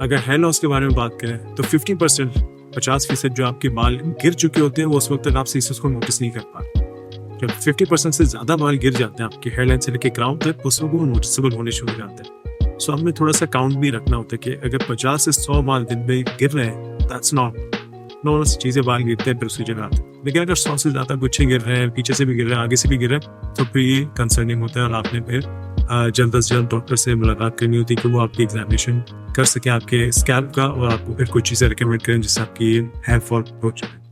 अगर hair loss के बारे में बात करें तो 50% जो आपके बाल गिर चुके होते हैं वो उस वक्त तक आप सही से उसको नोटिस नहीं कर पाते। जब 50% से ज़्यादा बाल गिर जाते हैं आपके हेयर लाइन से लेकर क्राउन तक, उस वक्त वो नोटिसेबल होने शुरू हो जाते हैं। सो हमें थोड़ा सा काउंट भी रखना होता है कि अगर 50 से 100 बाल दिन में गिर रहे हैं, दैट्स नॉर्मल चीज़ें, बाल गिरते हैं फिर उसी जगह आते हैं। लेकिन अगर 100 से ज़्यादा गुच्छे गिर रहे हैं, पीछे से भी गिर रहे हैं, आगे से भी गिर रहे हैं, तो फिर ये कंसर्निंग होता है और आपने फिर जल्द से जल्द डॉक्टर से मुलाकात करनी होती है कि वो आपकी एग्जामिनेशन कर सके आपके स्कैल्प का और आपको फिर कुछ चीज़ें रिकमेंड करें जिससे आपकी हेयर फॉल हो जाए।